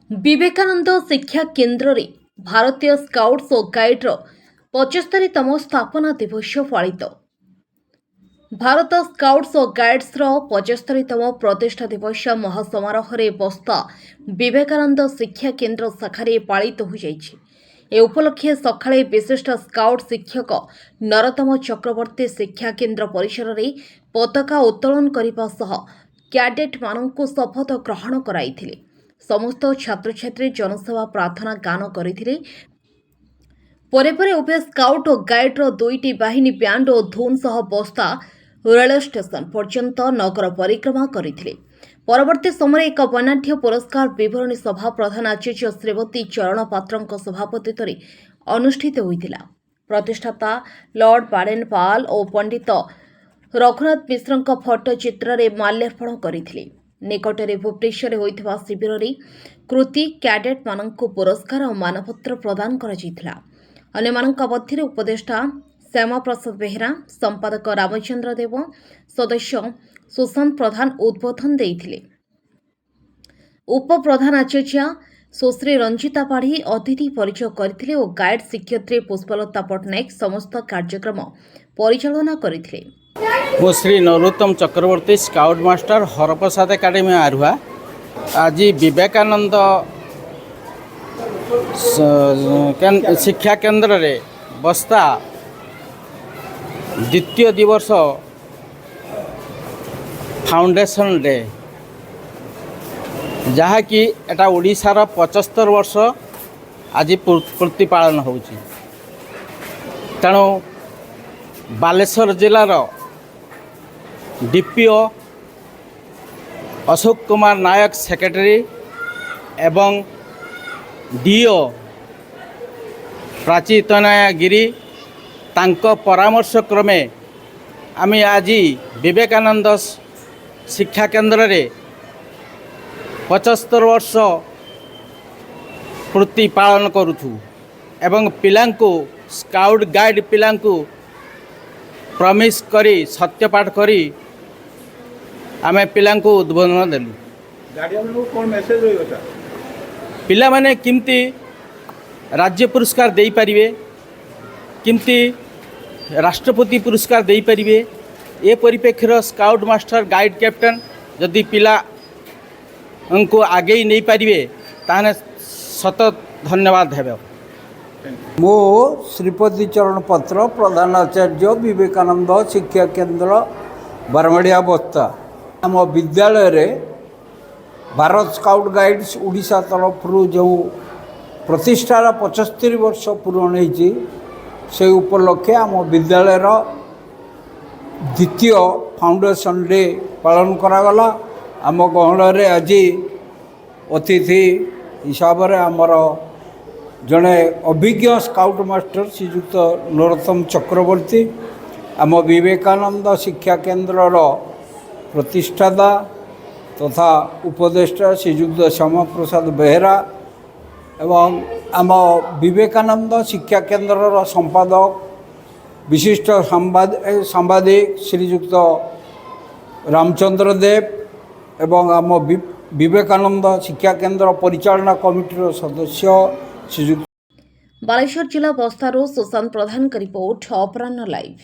विवेकानंद शिक्षा केन्द्र रे भारतीय स्काउट्स और गाइड्र 75तम स्थापना दिवस पालित। भारत स्काउट्स और गाइड्स 75तम प्रतिष्ठा दिवस महासमारोह बस्ता विवेकानंद शिक्षा केन्द्र शाखारे पालित हो जाइछि। ए उपलक्षे सकाळे विशिष्ट स्काउट शिक्षक नरोत्तम चक्रवर्ती शिक्षा केन्द्र परिसर में पताका उत्तोलन करने सह कैडेट मानक शपथ ग्रहण कराइथिले। समस्त छात्र छात्री जनसेवा प्रार्थना गान करथिले। परे परे उभय स्काउट और गाइड्र दुईटी बाहिनी ब्यांड और धुन सह बस्ता रेल स्टेशन पर्यंत नगर परिक्रमा करथिले। परवर्ती समय एक वर्णाढ्य पुरस्कार विवरणी सभा प्रधान आचार्य श्रीमती चरण पात्रଙ୍କ सभापतित्व अनुष्ठित होइतिला। प्रतिष्ठाता लॉर्ड बाडेन पाल और पंडित रघुनाथ मिश्रଙ୍କ फोटो चित्र रे माल्यार्पण करथिले। निकटरे भुवनेश्वर होइथिबा शिविर रे कृति कैडेट माननको पुरस्कार और मानपत्र प्रदान करा जैतिला। अन्य मानक मध्यरे उपदेष्टा श्यामा प्रसाद बेहेरा, संपादक रामचंद्र देव, सदस्य सुशांत प्रधान उद्बोधन देइथिले। उप प्रधान आचार्य सुश्री रंजिता पाढ़ी अतिथि परिचय करथिले और गाइड शिक्षयित्री पुष्पलता पट्टनायक समस्त कार्यक्रम परिचालना करथिले। मो श्री नरोत्तम चक्रवर्ती स्काउट मास्टर हरप्रसाद एकाडेमी आरुहा आज विवेकानंद शिक्षा केन्द्र रे बस्ता द्वितीय दिवस फाउंडेशन डे जहाँकि एटा ओडिशार 75 वर्ष आज पूर्ति पालन होउछि। तेणु बालेश्वर जिलार डीपीओ अशोक कुमार नायक सेक्रेटरी एवं डीओ प्राची तनया गिरी तांको परामर्श क्रमे आमी आज विवेकानंद शिक्षा केन्द्र रे 75 वर्ष पूर्ति पालन करुछु एवं पिलांको स्काउट गाइड पिलांको प्रमिस करी सत्यपाठ करी आमे पिलांको उद्बोधन देलु। गार्डियन को कोन मेसेज होइबा पिला माने किमती राज्य पुरस्कार देई परिवे, किमती राष्ट्रपति पुरस्कार देई परिवे। ए परिप्रेक्षी स्काउट मास्टर गाइड कैप्टन जदि पिला उनको आगे नहीं पारिवे ताने सत धन्यवाद हेबे। मो श्रीपति चरण पत्र प्रधान आचार्य विवेकानंद शिक्षा केन्द्र बारमड़िया बस्ता आम विद्यालय रे भारत स्काउट गाइड्स उड़ीसा तरफ जो प्रतिष्ठार 75 वर्ष पूर्ण होती से उपलक्षे आम विद्यालय द्वितीय फाउंडेशन डे पालन करागला। आम गहन रे आज अतिथि हिसाब से आमर जड़े अभिज्ञ स्काउट मास्टर श्रीयुक्त नरोत्तम चक्रवर्ती आम विवेकानंद शिक्षा केन्द्र प्रतिष्ठाता तथा उपदेष्टा श्रीयुक्त श्यामा प्रसाद बेहेरा एवं आम विवेकानंद शिक्षा केन्द्र संपादक विशिष्ट सांबादिक श्रीयुक्त रामचंद्र देव एवं आम विवेकानंद शिक्षा केन्द्र परिचालना कमिटीर सदस्य श्रीयुक्त बालेश्वर जिला बस्तारू सुशांत प्रधान का रिपोर्ट अपराह्न लाइव।